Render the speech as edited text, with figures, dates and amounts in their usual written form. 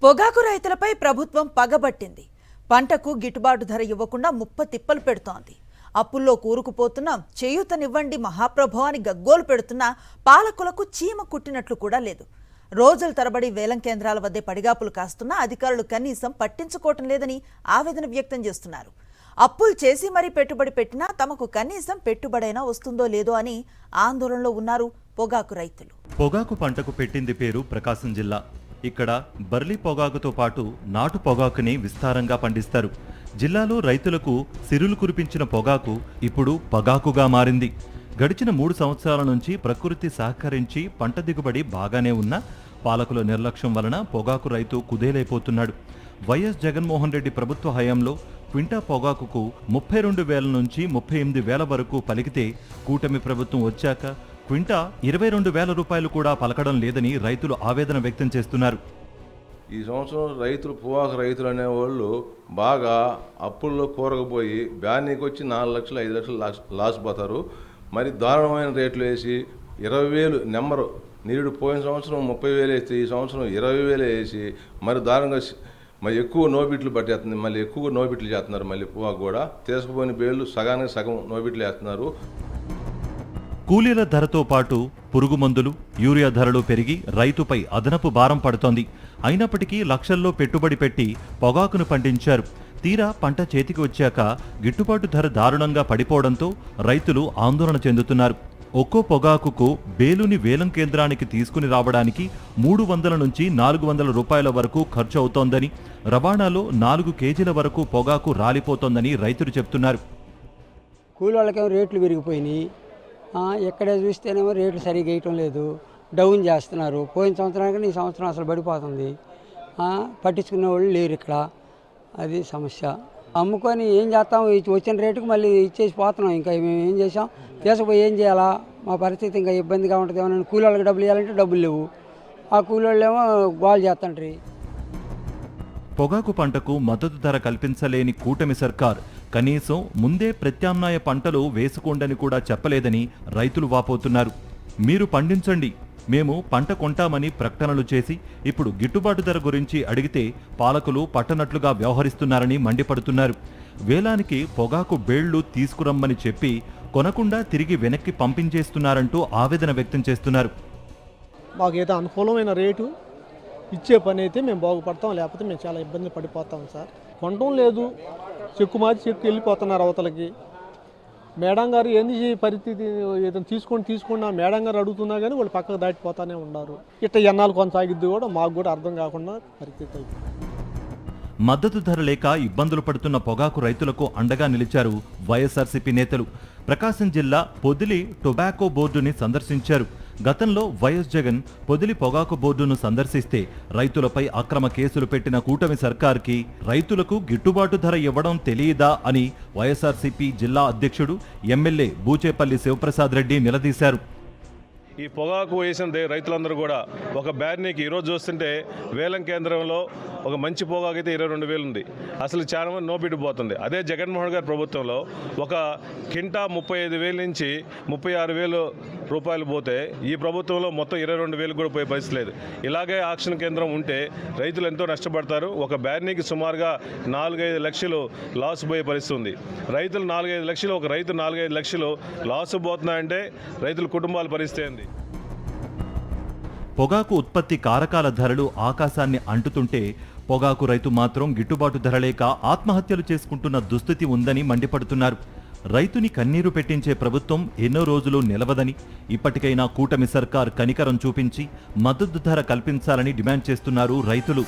పొగాకు రైతులపై ప్రభుత్వం పగబట్టింది. పంటకు గిట్టుబాటు ధర ఇవ్వకుండా ముప్పతిప్పలు పెడుతోంది. అప్పుల్లో కూరుకుపోతున్న చేయూతనివ్వండి మహాప్రభు అని గగ్గోలు పెడుతున్న పాలకులకు చీమ కుట్టినట్లు కూడా లేదు. రోజుల తరబడి వేలం కేంద్రాల వద్దే పడిగాపులు కాస్తున్న అధికారులు కనీసం పట్టించుకోవటం లేదని ఆవేదన వ్యక్తం చేస్తున్నారు. అప్పులు చేసి మరీ పెట్టుబడి పెట్టినా తమకు కనీసం పెట్టుబడైనా వస్తుందో లేదో అని ఆందోళనలో ఉన్నారు పొగాకు రైతులు. పొగాకు పంటకు పెట్టింది పేరు ప్రకాశం జిల్లా. ఇక్కడ బర్లీ పొగాకుతో పాటు నాటు పొగాకుని విస్తారంగా పండిస్తారు. జిల్లాలో రైతులకు సిరులు కురిపించిన పొగాకు ఇప్పుడు పొగాకుగా మారింది. గడిచిన 3 సంవత్సరాల నుంచి ప్రకృతి సహకరించి పంట దిగుబడి బాగానే ఉన్నా పాలకుల నిర్లక్ష్యం వలన పొగాకు రైతు కుదేలైపోతున్నాడు. వైఎస్ జగన్మోహన్ రెడ్డి ప్రభుత్వ హయాంలో క్వింటా పొగాకుకు 32,000 నుంచి 38,000 వరకు పలికితే కూటమి ప్రభుత్వం వచ్చాక క్వింటా 22,000 రూపాయలు కూడా పలకడం లేదని రైతులు ఆవేదన వ్యక్తం చేస్తున్నారు. ఈ సంవత్సరం రైతులు పొగాకు రైతులు అనేవాళ్ళు బాగా అప్పుల్లో కూరకపోయి బ్యానీకి వచ్చి 4 లక్షలు 5 లక్షలు లాస్ పోతారు. మరి దారుణమైన రేట్లు వేసి 20,000 నెంబరు నీరుడు పోయిన సంవత్సరం 30,000 వేస్తే ఈ సంవత్సరం 20,000 వేసి మరి దారుణంగా మరి ఎక్కువ నోబిట్లు పట్టేస్తుంది. మళ్ళీ ఎక్కువ నోబిట్లు చేస్తున్నారు. మళ్ళీ పొగాకు కూడా తీసుకుపోయిన బేళ్ళు సగానికి సగం నోబిట్లు వేస్తున్నారు. కూలీల ధరతో పాటు పురుగు మందులు, యూరియా ధరలు పెరిగి రైతుపై అదనపు భారం పడుతోంది. అయినప్పటికీ లక్షల్లో పెట్టుబడి పెట్టి పొగాకును పండించారు. తీరా పంట చేతికి వచ్చాక గిట్టుబాటు ధర దారుణంగా పడిపోవడంతో రైతులు ఆందోళన చెందుతున్నారు. ఒక్కో పొగాకుకు బేలుని వేలం కేంద్రానికి తీసుకుని రావడానికి 300 నుంచి 400 రూపాయల వరకు ఖర్చు అవుతోందని, రవాణాలో 4 కేజీల వరకు పొగాకు రాలిపోతోందని రైతులు చెప్తున్నారు. కూలీళ్ళకేమో రేట్లు పెరిగిపోయినాయి. ఎక్కడే చూస్తేనేమో రేట్లు సరిగ్గా వేయటం లేదు, డౌన్ చేస్తున్నారు. పోయిన సంవత్సరానికి ఈ సంవత్సరం అసలు పడిపోతుంది. పట్టించుకునే వాళ్ళు లేరు ఇక్కడ. అది సమస్య. అమ్ముకొని ఏం చేస్తాం? వచ్చిన రేటుకు మళ్ళీ ఇచ్చేసి పోతున్నాం. ఇంకా మేము ఏం చేసాం? తీసుకుపోయి ఏం చేయాలా? మా పరిస్థితి ఇంకా ఇబ్బందిగా ఉంటుంది. ఏమన్నా కూలీళ్ళకి డబ్బులు ఇవ్వాలంటే డబ్బులు లేవు. ఆ కూలీళ్ళు ఏమో గోల్ చేస్తుంటారు. పొగాకు పంటకు మద్దతు ధర కల్పించలేని కూటమి సర్కార్ కనీసం ముందే ప్రత్యామ్నాయ పంటలు వేసుకోండని కూడా చెప్పలేదని రైతులు వాపోతున్నారు. మీరు పండించండి, మేము పంట కొంటామని ప్రకటనలు చేసి ఇప్పుడు గిట్టుబాటు ధర గురించి అడిగితే పాలకులు పట్టనట్లుగా వ్యవహరిస్తున్నారని మండిపడుతున్నారు. వేలానికి పొగాకు బేళ్లు తీసుకురమ్మని చెప్పి కొనకుండా తిరిగి వెనక్కి పంపించేస్తున్నారంటూ ఆవేదన వ్యక్తం చేస్తున్నారు. మాకేదో అనుకూలమైన రేటు ఇచ్చే పని అయితే మేము బాగుపడతాం, లేకపోతే మేము చాలా ఇబ్బంది పడిపోతాం సార్. కొనడం లేదు, చెక్కు మార్చి చెక్కు వెళ్ళిపోతున్నారు అవతలకి. మేడం గారు ఏంది పరిస్థితి, ఏదైనా తీసుకోండి మేడం గారు అడుగుతున్నా కానీ వాళ్ళు పక్కకు దాటిపోతానే ఉన్నారు. ఇట్లా ఎన్నాళ్ళు కొనసాగిద్ది కూడా మాకు కూడా అర్థం కాకుండా పరిస్థితి అయిపోయింది. మద్దతు ధర లేక ఇబ్బందులు పడుతున్న పొగాకు రైతులకు అండగా నిలిచారు వైఎస్ఆర్సీపీ నేతలు. ప్రకాశం జిల్లా పొదిలి టొబాకో బోర్డుని సందర్శించారు. గతంలో వైఎస్ జగన్ పొదిలి పొగాకు బోర్డును సందర్శిస్తే రైతులపై అక్రమ కేసులు పెట్టిన కూటమి సర్కార్కి రైతులకు గిట్టుబాటు ధర ఇవ్వడం తెలియదా అని వైఎస్ఆర్సీపీ జిల్లా అధ్యక్షుడు ఎమ్మెల్యే బూచేపల్లి శివప్రసాద్ రెడ్డి నిలదీశారు. ఈ పొగాకు వేసిన రైతులందరూ కూడా ఒక బ్యార్నీకి ఈరోజు చూస్తుంటే వేలం కేంద్రంలో ఒక మంచి పొగాకు అయితే 22,000 ఉంది. అసలు చాలా మంది నోబిడ్డు పోతుంది. అదే జగన్మోహన్ గారి ప్రభుత్వంలో ఒక కింటా 35,000 నుంచి 36,000 రూపాయలు పోతే ఈ ప్రభుత్వంలో మొత్తం 22,000 కూడా పోయే పరిస్థితి లేదు. ఇలాగే ఆక్షన్ కేంద్రం ఉంటే రైతులు ఎంతో నష్టపడతారు. ఒక బ్యార్నీకి సుమారుగా 4-5 లక్షలు లాస్ పోయే పరిస్థితి ఉంది. రైతులు 4-5 లక్షలు, ఒక రైతు 4-5 లక్షలు లాస్ పోతున్నాయంటే రైతుల కుటుంబాల పరిస్థితి ఏంది? పొగాకు ఉత్పత్తి కారకాల ధరలు ఆకాశాన్ని అంటుతుంటే పొగాకు రైతు మాత్రం గిట్టుబాటు ధర లేక ఆత్మహత్యలు చేసుకుంటున్న దుస్థితి ఉందని మండిపడుతున్నారు. రైతుని కన్నీరు పెట్టించే ప్రభుత్వం ఎన్నో రోజులు నిలవదని, ఇప్పటికైనా కూటమి సర్కార్ కనికరం చూపించి మద్దతు ధర కల్పించాలని డిమాండ్ చేస్తున్నారు రైతులు.